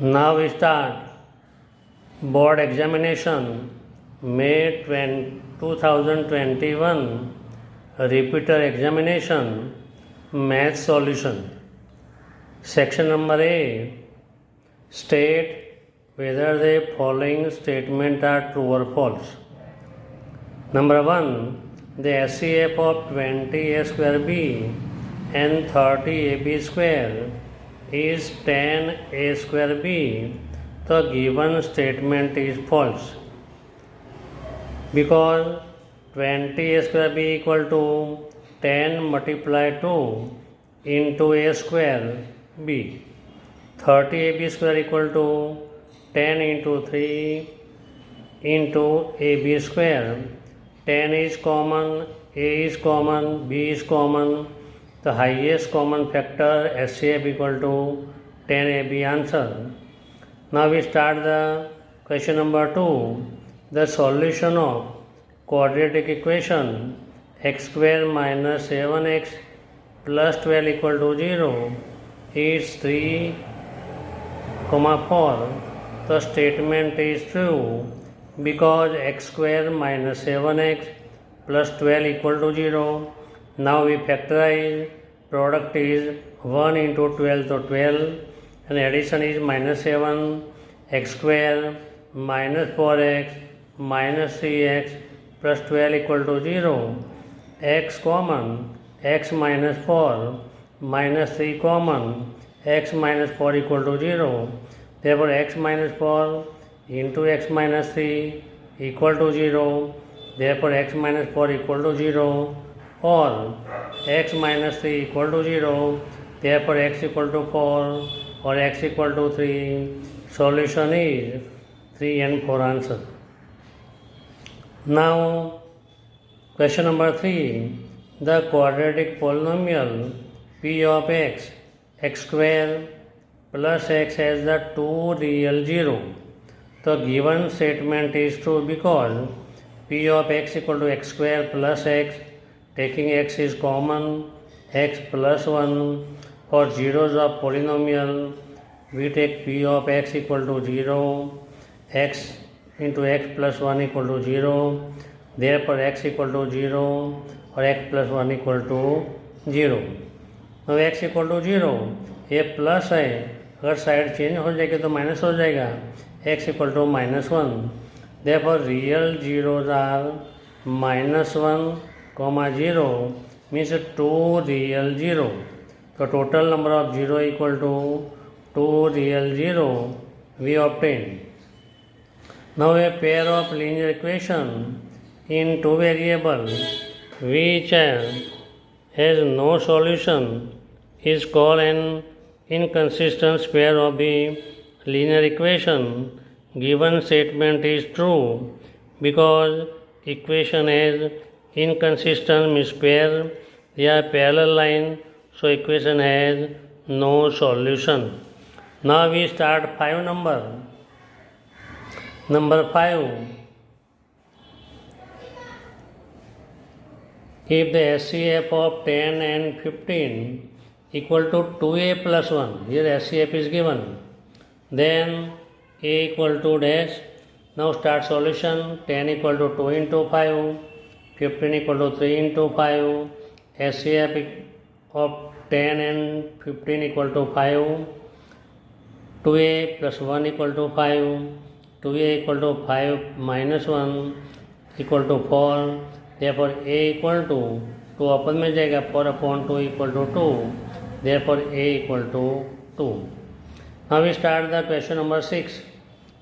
Now we start board examination May 2021 repeater examination math solution. Section number A, state whether the following statements are true or false. Number 1, the SCF of 20a square b and 30ab square is 10a square b. The given statement is false because 20a square b equal to 10 multiplied 2 into a square b. 30ab square equal to 10 into 3 into ab square. 10 is common, a is common, b is common. The highest common factor SCF equal to 10ab answer. Now we start the question number 2. The solution of quadratic equation x square minus 7x plus 12 equal to 0 is 3, 4. The statement is true because x square minus 7x plus 12 equal to 0. Now we factorize. Product is 1 into 12 to 12 and addition is minus 7 x square minus 4x minus 3x plus 12 equal to 0. X common, x minus 4 minus 3 common, x minus 4 equal to 0. Therefore x minus 4 into x minus 3 equal to 0. Therefore x minus 4 equal to 0, or x minus 3 equal to 0. Therefore x equal to 4 or x equal to 3. Solution is 3 and 4 answer. Now question number 3. The quadratic polynomial p of x, x square plus x has the two real 0. The given statement is true because p of x equal to x square plus x, taking x is common, x plus 1. For zeros of polynomial, we take p of x equal to 0, x into x plus 1 equal to 0. Therefore x equal to 0 or x plus 1 equal to 0. Now x equal to 0, ये plus है, अगर side change हो जाएगी तो minus हो जाएगा. x equal to minus 1. Therefore real zeros are minus 1, 0 means 2 real 0. So total number of 0 equal to 2 real 0 we obtain. Now a pair of linear equation in two variables which has no solution is called an inconsistent pair of the linear equation. Given statement is true because equation has inconsistent means pair, they are parallel line, so equation has no solution. Now we start 5 number. Number 5. If the SCF of 10 and 15 equal to 2a plus 1, here SCF is given, then a equal to dash. Now start solution. 10 equal to 2 into 5, 15 equal to 3 into 5, SCF of 10 and 15 equal to 5, 2a plus 1 equal to 5, 2a equal to 5 minus 1 equal to 4. Therefore a equal to 2 अपन में जाएगा, 4 upon 2 equal to 2. Therefore a equal to 2. Now we start the question number 6.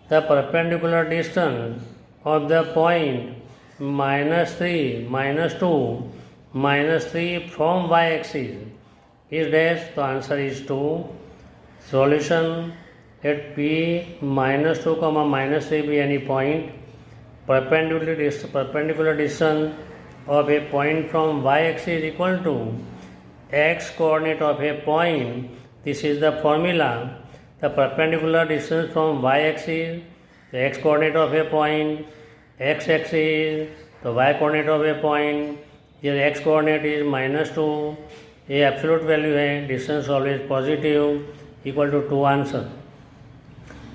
The perpendicular distance of the point minus 3, minus 2, minus 3 from y-axis is dash. The answer is 2. Solution: let p minus 2, minus 3 be any point. Perpendicular distance of a point from y-axis is equal to x coordinate of a point. This is the formula. The perpendicular distance from y-axis, the x coordinate of a point, x-axis, the y coordinate of a point. Here x coordinate is minus 2, ये absolute value है, distance always positive, equal to 2 answer.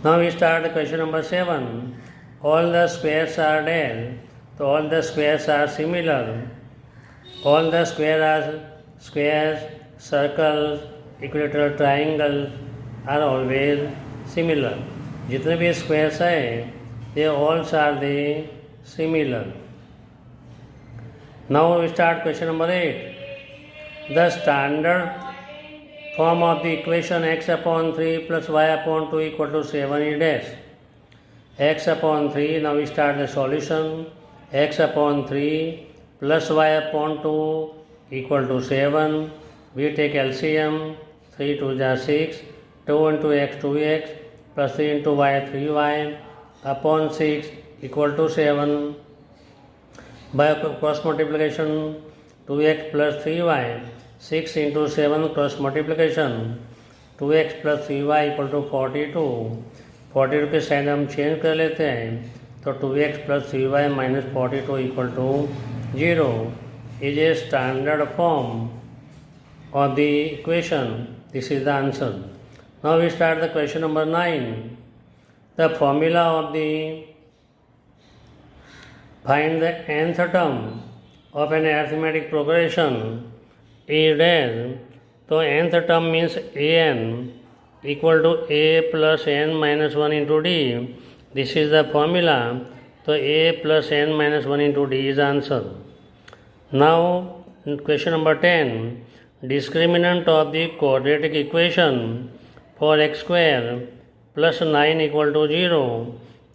Now we start the question number 7. All the squares are there. So all the squares are similar. All the squares, circles, equilateral triangles are always similar. जितने भी squares हैं, they all are the similar. Now we start question number 8. The standard form of the equation x upon 3 plus y upon 2 equal to 7 is dash. X upon 3, now we start the solution. X upon 3 plus y upon 2 equal to 7. We take LCM, 3 2 is 6, 2 into x 2x plus 3 into y 3y upon 6 equal to 7. By cross multiplication, 2x plus 3y, 6 into 7 cross multiplication, 2x plus 3y equal to 42. 42 के sign हम change कर लेते हैं, तो 2x plus 3y minus 42 equal to 0 is a standard form of the equation. This is the answer. Now we start the question number 9. The formula of the find the nth term of an arithmetic progression is there. So nth term means an equal to a plus n minus 1 into d. This is the formula. So a plus n minus 1 into d is the answer. Now question number 10. Discriminant of the quadratic equation for x square plus 9 equal to 0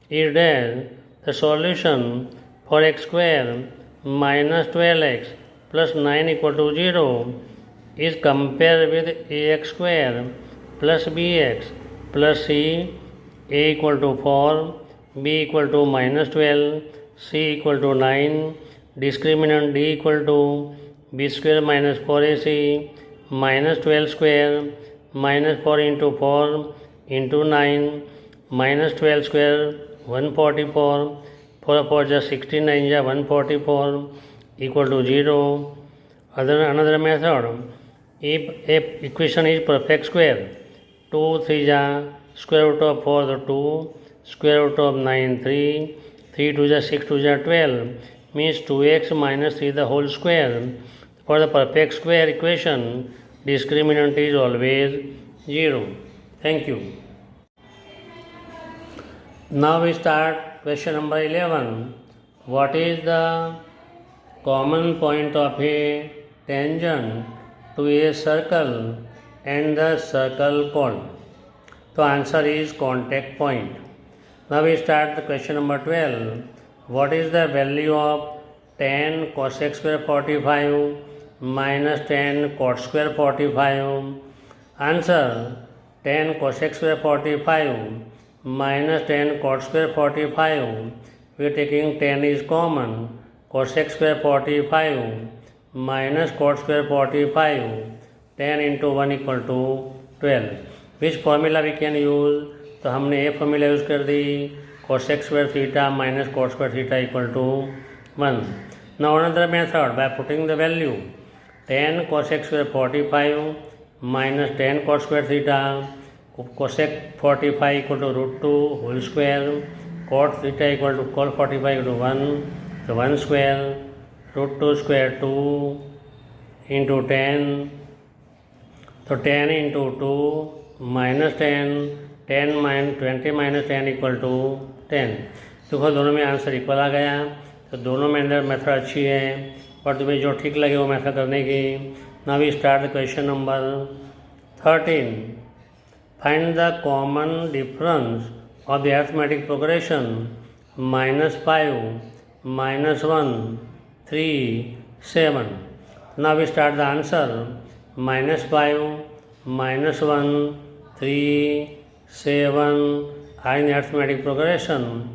is there. The solution for x square minus 12x plus 9 equal to 0 is compared with ax square plus bx plus c, a equal to 4, b equal to minus 12, c equal to 9, discriminant d equal to b square minus 4ac minus 12 square minus 4 into 4 into 9 minus 12 square 144, 4 4 just 69 is 144 equal to 0. Another method, if a equation is perfect square, 2 3 is square root of 4 the 2, square root of 9 3, 3 2 is 6 2 is 12, means 2x minus 3 the whole square. For the perfect square equation, discriminant is always 0. Thank you. Now we start question number 11. What is the common point of a tangent to a circle and the circle chord? So answer is contact point. Now we start the question number 12. What is the value of tan cos x square 45 minus tan cot square 45? Answer, tan cos x square 45 minus tan cot square 45. We are taking tan is common. Cos x square 45 minus cot square 45. tan into 1 equal to 12. Which formula we can use? तो हमने ये formula use कर दी, cos x square theta minus cot square theta equal to 1. Now another method, by putting the value tan cos x square 45 minus tan cot square theta, cosec 45 equal to root 2 whole square, cot theta equal to cot 45 equal to 1, so 1 square, root 2 square 2 into 10, so 10 into 2 minus 10, 10 minus 20 minus 10 equal to 10. देखो दोनों में answer equal आ गया, तो दोनों में अंदर method अच्छी है, पर तुम्हें जो ठीक लगे वो मेथड करने की. Now we start the question number 13. Find the common difference of the arithmetic progression -5, -1, 3, 7. Now we start the answer. -5, -1, 3, 7 are in arithmetic progression.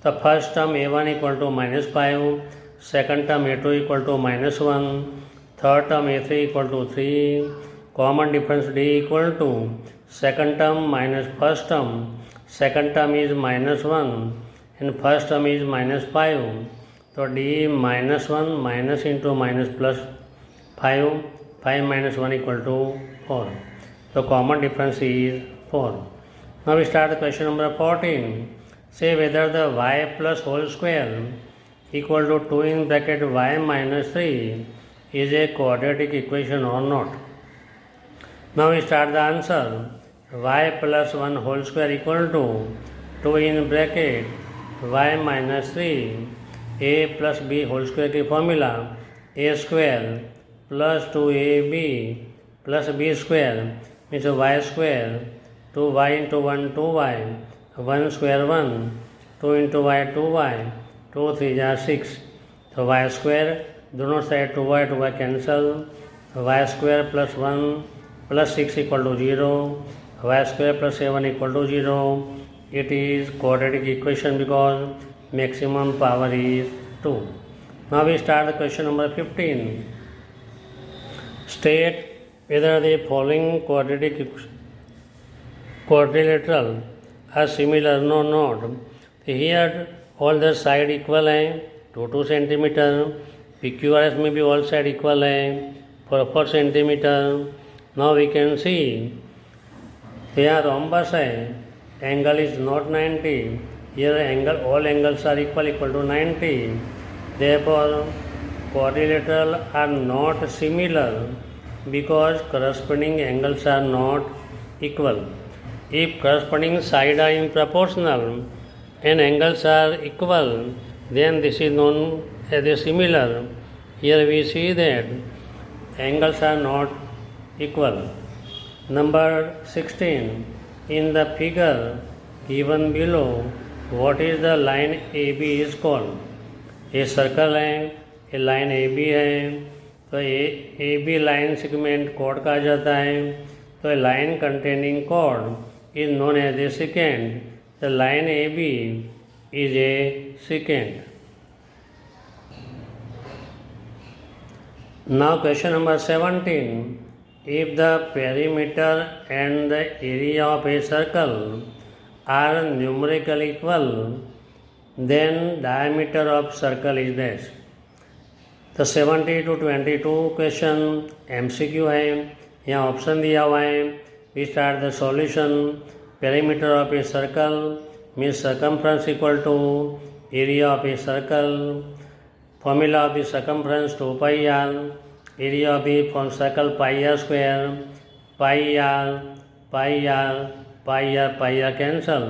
The first term a1 equal to -5, second term a2 equal to -1, third term a3 equal to 3. Common difference d equal to second term minus first term. Second term is -1 and first term is -5. So d -1 minus into minus plus 5. 5 minus 1 equal to 4. So common difference is 4. Now we start the question number 14. Say whether the y plus whole square equal to 2 in bracket y minus 3 is a quadratic equation or not. Now we start the answer. Y plus 1 whole square equal to 2 in bracket y minus 3 a plus b whole square की formula a square plus 2ab plus b square means y square 2y into 1 2y 1 square 1 2 into y 2y 2 3 are 6 so y square दोनों side 2y cancel y square plus 1 plus 6 equal to 0 y square plus 7 equal to 0 it is quadratic equation because maximum power is 2. Now we start the question number 15. State whether the following quadrilateral are similar or not. Here all the side equal है 2 centimeter, PQRS में भी all side equal है 4 centimeter. Now we can see here rhombus है, angle is not 90. Here angle, all angles are equal to 90. Therefore, quadrilateral are not similar because corresponding angles are not equal. If corresponding sides are in proportional and angles are equal, then this is known as a similar. Here we see that angles are not equal. Number 16. In the figure given below, what is the line AB is called? A circle है, ये line AB है, तो AB line segment cord कहा जाता है. तो line containing chord is known as a secant. The line AB is a secant. Now question number 17. If the perimeter and the area of a circle are numerically equal, then diameter of circle is dash. तो 70 to 22 question MCQ है, यहाँ option दिया हुआ है. We start the solution. Perimeter of a circle means circumference equal to area of a circle. Formula of the circumference 2 pi r. Area of the circle pi r square. Pi r cancel.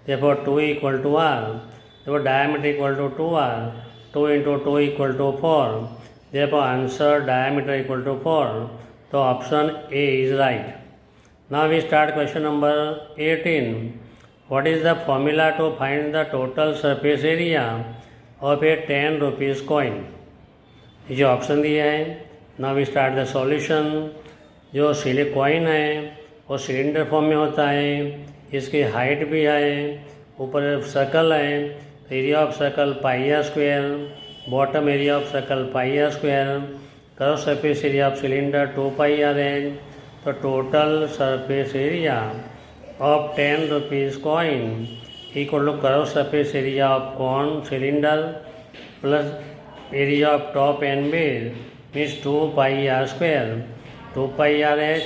Therefore 2 equal to r. Therefore diameter equal to 2r. 2 into 2 equal to 4. Therefore answer diameter equal to 4. So option A is right. Now we start question number 18. What is the formula to find the total surface area of a 10 rupees coin? ये option दिया है. Now we start the solution. जो सिलिक coin है वो cylinder form में होता है, इसकी हाइट भी है, ऊपर सर्कल है. Area of circle pi r square, bottom area of circle pi r square, curve surface area of cylinder 2 pi r है. तो total surface area of 10 rupees coin equal to curve surface area of cone cylinder plus area of top and base means 2 pi r square. 2 pi r h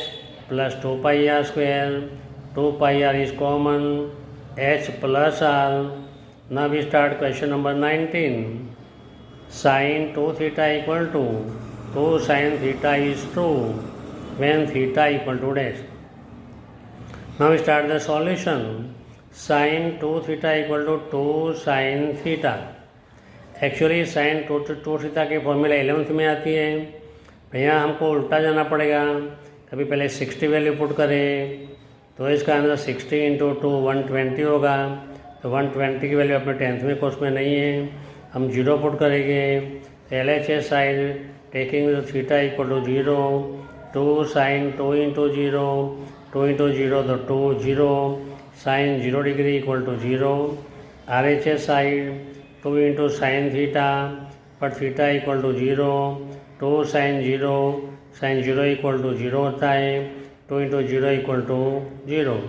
plus 2 pi r square. 2 pi r is common, h plus are. Now we start question number 19. Sin 2 theta equal to 2 sin theta is true when theta equal to dash. Now we start the solution. Sin 2 theta equal to 2 sin theta. Actually sin 2 theta की formula 11th में आती है. यहाँ हमको उल्टा जाना पड़ेगा. कभी पहले 60 वैल्यू पुट करें तो इसका आंसर 60 इंटू 2 120 होगा. तो 120 की वैल्यू अपने 10th में कोर्स में नहीं है, हम 0 पुट करेंगे. LHS side taking theta equal to 0. 2 sine 2 into 0, 2 into 0 तो 2 0 sine 0 degree equal to 0. RHS side 2 into sine theta पर theta equal to 0. 2 sine 0 equal to 0 होता है. 2 into 0 equal to 0.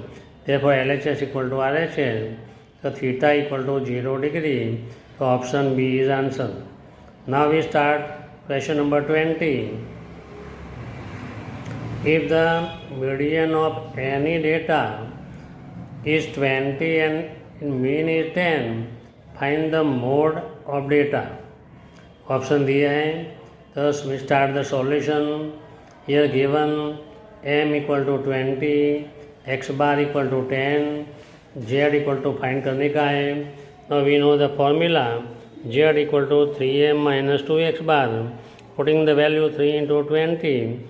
therefore LHS equal to RHS. So theta equal to 0 degree. So option B is answer. Now we start question number 20. If the median of any data is 20 and mean is 10. Find the mode of data. Option दिए हैं. Thus we start the solution. Here given m equal to 20, x bar equal to 10, z equal to find करने का है. Now we know the formula. Z equal to 3m minus 2x bar. Putting the value 3 into 20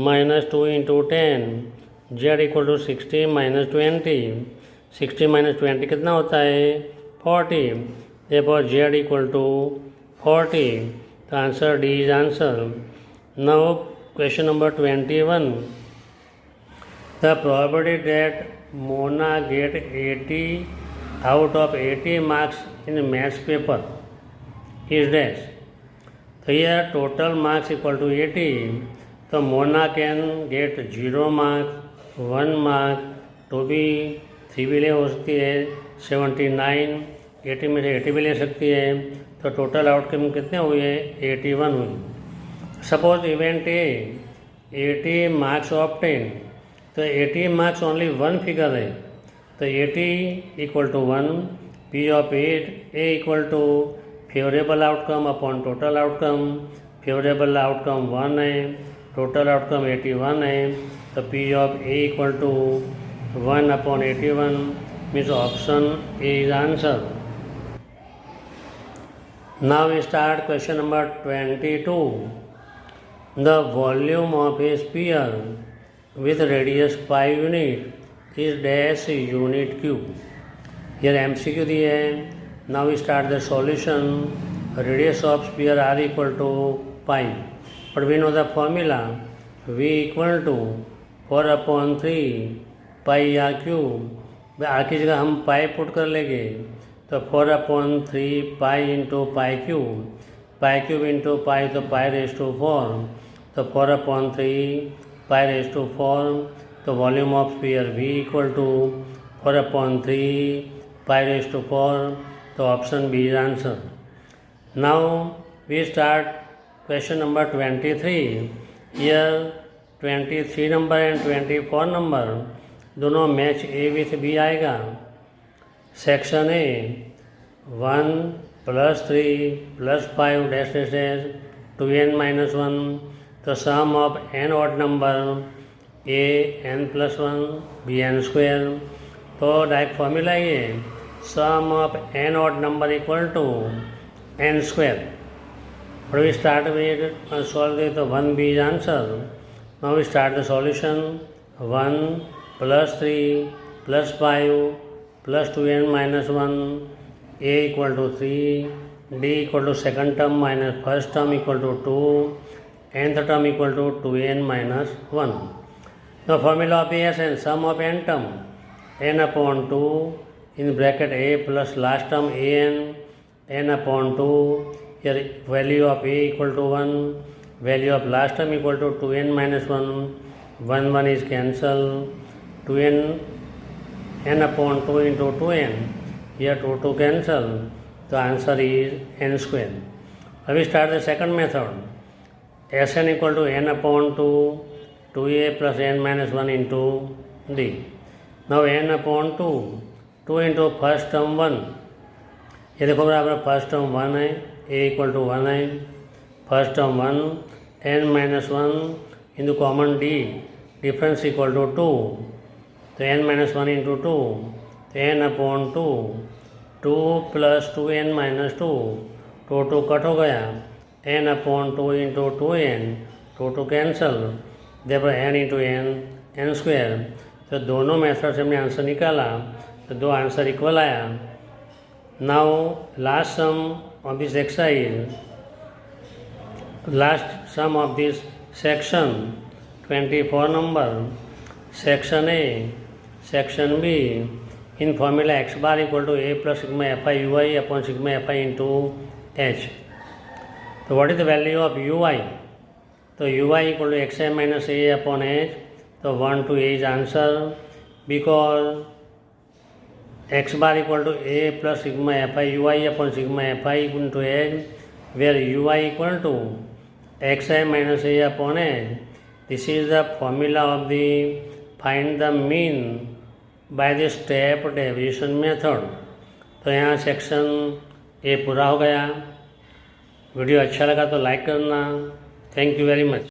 minus 2 into 10. Z equal to 60 minus 20. 60 minus 20 कितना होता है? 40. Therefore Z equal to 40. The answer D is answer. Now question number 21. The probability that Mona get 80 out of 80 marks in maths paper is dash. So here total marks equal to 80. So Mona can get 0 marks, 1 mark, 2 भी 3 भी ले हो सकती है, 79, 80 में से 80 भी ले सकती है. तो टोटल आउटकम कितने हुए? 81 हुई. Suppose event A 80 marks of 10. तो 80 मार्क्स ओनली वन फिगर है. तो 80 equal to 1. P of A equal to favourable outcome upon total outcome. Favourable outcome 1 है, टोटल आउटकम 81 है. तो P of A equal to 1 upon 81 means option A is answer. Now we start question number 22. The volume of a sphere with radius 5 unit is dash unit cube. Here MCQ दिए है. Now we start the solution. Radius of sphere r equal to pi. But we know the formula. V equal to 4 upon 3 pi r cube. r की जगह हम पाई put कर लेंगे. तो 4 upon 3 pi into pi cube into pi तो पाई raise to 4. तो 4 upon 3 pi raise to 4. तो volume of sphere V equal to 4 upon 3 pi raise to 4. तो option B is answer. Now we start question number 23. ईयर 23 number and 24 number दोनों match A with B आएगा. Section A 1 + 3 + 5 dash dash dash 2n - 1. तो sum of n odd number a n + 1 bn². तो direct formula ये sum of n odd number equal to n². और we start with solve they तो 1 B is answer. Now we start the solution. 1 + 3 + 5 plus 2n minus 1, a equal to 3, d equal to second term minus first term equal to 2, nth term equal to 2n minus 1. Now formula of ASN, sum of n term, n upon 2 in bracket a plus last term n upon 2. Here value of a equal to 1, value of last term equal to 2n minus 1, 1 is cancelled, 2n n upon 2 into 2n. Here 2 cancel. The answer is n². Now we start the second method. Sn equal to n upon 2, 2a plus n minus 1 into d. Now n upon 2, 2 into first term 1. ये देखो बराबर first term 1 है, a equal to 1 है. First term 1, n minus 1 into common d, difference equal to 2. तो n minus 1 into 2, तो n upon 2, 2 plus 2n minus 2, 2 cut हो गया. n upon 2 into 2n, 2 cancel. therefore n into n² तो दोनों method से हमने answer निकाला. तो दो आंसर इक्वल आया. Now last sum of this exercise, last sum of this section 24 number. Section A, section B. In formula x bar equal to a plus sigma fi ui upon sigma fi into h. तो what is the value of ui? तो ui equal to xi minus a upon h. तो 1 to a is answer. Because x bar equal to a plus sigma fi ui upon sigma fi into h, where ui equal to xi minus a upon h. This is the formula of the find the mean by the step deviation method. तो यहाँ section A पूरा हो गया। Video अच्छा लगा तो like करना। Thank you very much.